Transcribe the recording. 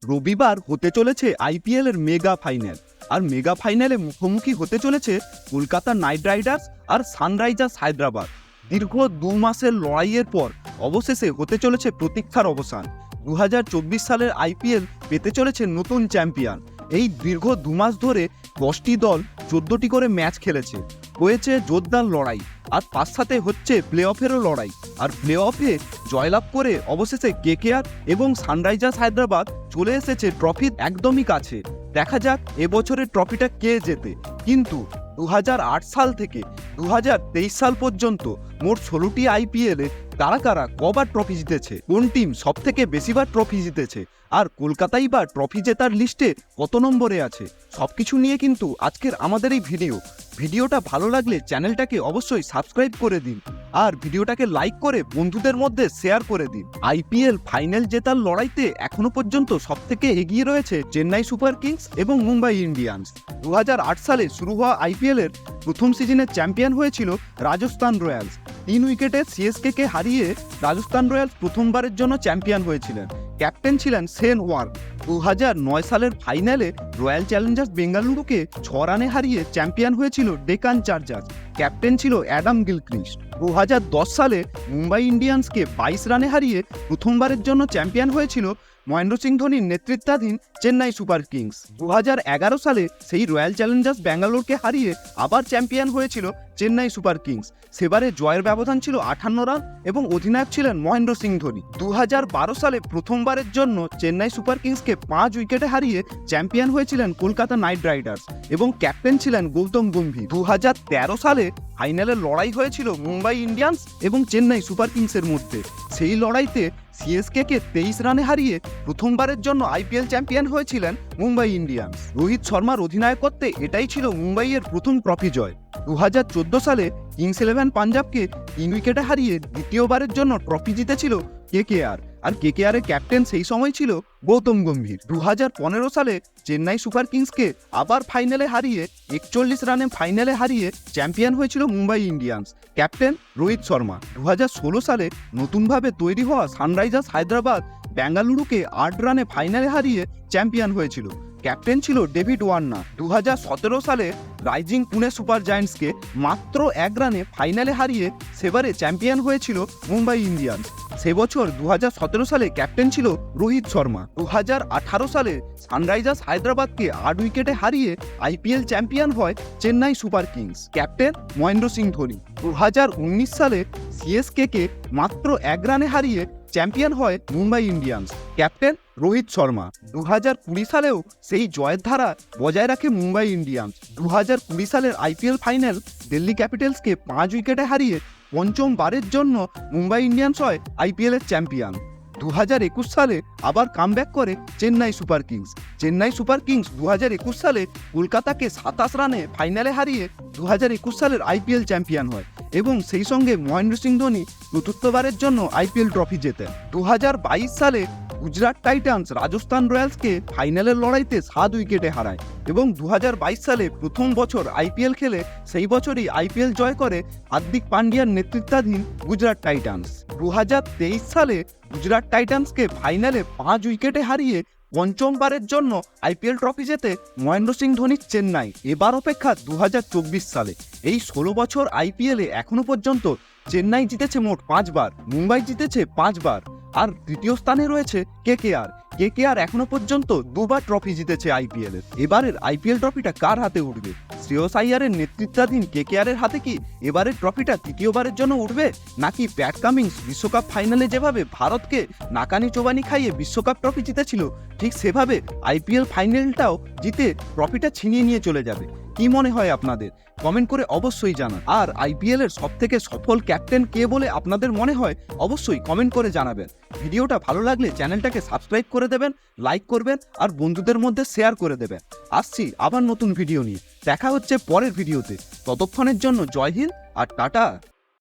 রবিবার হতে চলেছে আইপিএল এর মেগা ফাইনাল। আর মেগা ফাইনালে মুখোমুখি হতে চলেছে কলকাতা নাইট রাইডার্স আর সানরাইজার্স হায়দ্রাবাদ। দীর্ঘ 2 মাসের লড়াইয়ের পর অবশেষে হতে চলেছে প্রতীক্ষার অবসান। 2024 সালের আইপিএল পেতে চলেছে নতুন চ্যাম্পিয়ন। এই দীর্ঘ 2 মাস ধরে 10টি দল 14টি করে ম্যাচ খেলেছে, হয়েছে জোরদার লড়াই, আর তার সাথে হচ্ছে প্লে অফেরও লড়াই। আর প্লে অফে জয়লাভ করে অবশেষে কেকেআর এবং সানরাইজার্স হায়দ্রাবাদ চলে এসেছে ট্রফির একদমই কাছে। দেখা যাক এবছরের ট্রফিটা কে জেতে। কিন্তু 2008 সাল থেকে 2023 সাল পর্যন্ত মোট 16টি আইপিএলে কারা কারা কবার ট্রফি জিতেছে, কোন টিম সব থেকে বেশিবার ট্রফি জিতেছে, আর কলকাতাই বা ট্রফি জেতার লিস্টে কত নম্বরে আছে, সবকিছু নিয়ে কিন্তু আজকের আমাদের এই ভিডিওটা ভালো লাগলে চ্যানেলটাকে অবশ্যই সাবস্ক্রাইব করে দিন, আর ভিডিওটাকে লাইক করে বন্ধুদের মধ্যে শেয়ার করে দিন। আইপিএল ফাইনাল জেতার লড়াইতে এখনো পর্যন্ত সবথেকে এগিয়ে রয়েছে চেন্নাই সুপার কিংস এবং মুম্বাই ইন্ডিয়ান্স। 2008 সালে শুরু হওয়া আইপিএলের প্রথম সিজনের চ্যাম্পিয়ন হয়েছিল রাজস্থান রয়্যালস। 3 উইকেটে সিএসকে হারিয়ে রাজস্থান রয়্যালস প্রথমবারের জন্য চ্যাম্পিয়ন হয়েছিলেন। ক্যাপ্টেন ছিলেন শেন ওয়ার্ন। 2009 সালের ফাইনালে রয়্যাল চ্যালেঞ্জার্স বেঙ্গালুরুকে 6 রানে হারিয়ে চ্যাম্পিয়ন হয়েছিল ডেকান চার্জার্স। ক্যাপ্টেন ছিল অ্যাডাম গিলক্রিস্ট। 2010 সালে মুম্বাই ইন্ডিয়ান্সকে 22 রানে হারিয়ে প্রথমবারের জন্য চ্যাম্পিয়ন হয়েছিল মহেন্দ্র সিং ধোনির নেতৃত্বাধীন চেন্নাই সুপার কিংস। 2011 সালে সেই রয়্যাল চ্যালেঞ্জার্স ব্যাঙ্গালোরকে হারিয়ে আবার চ্যাম্পিয়ন হয়েছিল চেন্নাই সুপার কিংস। সেবারে জয়ের ব্যবধান ছিল 58 রান এবং অধিনায়ক ছিলেন মহেন্দ্র সিং ধোনি। 2012 সালে প্রথমবারের জন্য চেন্নাই সুপার কিংসকে 5 উইকেটে হারিয়ে চ্যাম্পিয়ন হয়েছিলেন কলকাতা নাইট রাইডার্স এবং ক্যাপ্টেন ছিলেন গৌতম গম্ভীর। 2013 সালে ফাইনালে লড়াই হয়েছিল মুম্বাই ইন্ডিয়ান্স এবং চেন্নাই সুপার কিংসের মধ্যে। সেই লড়াইতে সিএসকে 23 রানে হারিয়ে প্রথমবারের জন্য আইপিএল চ্যাম্পিয়ন হয়েছিলেন মুম্বাই ইন্ডিয়ান্স। রোহিত শর্মার অধিনায়কত্বে এটাই ছিল মুম্বাইয়ের প্রথম ট্রফি জয়। 2014 সালে কিংস 11 পাঞ্জাবকে 3 উইকেটে হারিয়ে দ্বিতীয়বারের জন্য ট্রফি জিতেছিল কেকেআর, আর কেকেআরের ক্যাপ্টেন সেই সময় ছিল গৌতম গম্ভীর। 2015 সালে চেন্নাই সুপার কিংসকে আবার ফাইনালে হারিয়ে 41 রানে ফাইনালে হারিয়ে চ্যাম্পিয়ন হয়েছিল মুম্বাই ইন্ডিয়ান্স, ক্যাপ্টেন রোহিত শর্মা। 2016 সালে নতুনভাবে তৈরি হওয়া সানরাইজার্স হায়দ্রাবাদ বেঙ্গালুরুকে 8 রানে ফাইনালে হারিয়ে চ্যাম্পিয়ন হয়েছিল, ক্যাপ্টেন ছিল ডেভিড ওয়ার্নার। 2017 সালে রাইজিং পুনে সুপার জায়ান্টসকে মাত্র 1 রানে ফাইনালে হারিয়ে সেবারে চ্যাম্পিয়ন হয়েছিল মুম্বাই ইন্ডিয়ান্স। সে বছর 2017 সালে ক্যাপ্টেন ছিল রোহিত শর্মা। 2018 সালে সানরাইজার্স হায়দ্রাবাদকে 8 উইকেটে হারিয়ে আইপিএল চ্যাম্পিয়ন হয় Chennai super kings, captain Mahendra Singh Dhoni. 2019 সালে সিএসকে মাত্র 1 রানে হারিয়ে চ্যাম্পিয়ন হয় মুম্বাই ইন্ডিয়ান্স, ক্যাপ্টেন রোহিত শর্মা। 2020 সালেও সেই জয়ের ধারা বজায় রাখে মুম্বাই ইন্ডিয়ান্স। 2020 সালের আইপিএল ফাইনাল দিল্লি ক্যাপিটালসকে 5 উইকেটে হারিয়ে পঞ্চমবারের জন্য মুম্বাই ইন্ডিয়ান্স হয় আইপিএলের চ্যাম্পিয়ন। 2021 সালে আবার কামব্যাক করে Chennai super kings. Chennai super kings 2021 সালে কলকাতাকে 27 রানে ফাইনালে হারিয়ে 2021 সালের আইপিএল চ্যাম্পিয়ন হয় এবং সেই সঙ্গে মহেন্দ্র সিং ধোনি চতুর্থবারের জন্য আইপিএল ট্রফি জেতেন। 2022 সালে গুজরাট টাইটান্স রাজস্থান রয়্যালসকে ফাইনালের লড়াইতে 7 উইকেটে হারায় এবং 2022 সালে প্রথম বছর আইপিএল খেলে সেই বছরই আইপিএল জয় করে হার্দিক পান্ডিয়ার নেতৃত্বাধীন গুজরাট টাইটান্স। 2023 সালে গুজরাট টাইটান্সকে ফাইনালে 5 উইকেটে হারিয়ে পঞ্চমবারের জন্য আইপিএল ট্রফি জেতে মহেন্দ্র সিং ধোনির চেন্নাই। এবার অপেক্ষা 2024 সালে। এই 16 বছর আইপিএলে এখনো পর্যন্ত চেন্নাই জিতেছে মোট 5 বার, মুম্বাই জিতেছে 5 বার, আর তৃতীয় স্থানে রয়েছে কেকেআর এখনো পর্যন্ত 2 বার ট্রফি জিতেছে আইপিএল এর। এবারের আইপিএল ট্রফিটা কার হাতে উঠবে? শ্রেয়স আইয়ারের নেতৃত্বাধীন কেকেআরের হাতে কি এবারের ট্রফিটা তৃতীয়বারের জন্য উঠবে, নাকি প্যাট কামিন্স বিশ্বকাপ ফাইনালে যেভাবে ভারতকে নাকানি চোবানি খাইয়ে বিশ্বকাপ ট্রফি জিতেছিল ঠিক সেভাবে আইপিএল ফাইনালটাও জিতে ট্রফিটা ছিনিয়ে নিয়ে চলে যাবে? কি মনে হয় আপনাদের? কমেন্ট করে অবশ্যই জানান। আর আইপিএল এর সবথেকে সফল ক্যাপ্টেন কে বলে আপনাদের মনে হয় অবশ্যই কমেন্ট করে জানাবেন। ভিডিওটা ভালো লাগলে চ্যানেলটাকে সাবস্ক্রাইব করে দেবেন, লাইক করবেন আর বন্ধুদের মধ্যে শেয়ার করে দেবেন। আসছি আবার নতুন ভিডিও নিয়ে, দেখা হচ্ছে পরের ভিডিওতে। ততক্ষণের জন্য জয় হিন্দ আর টাটা।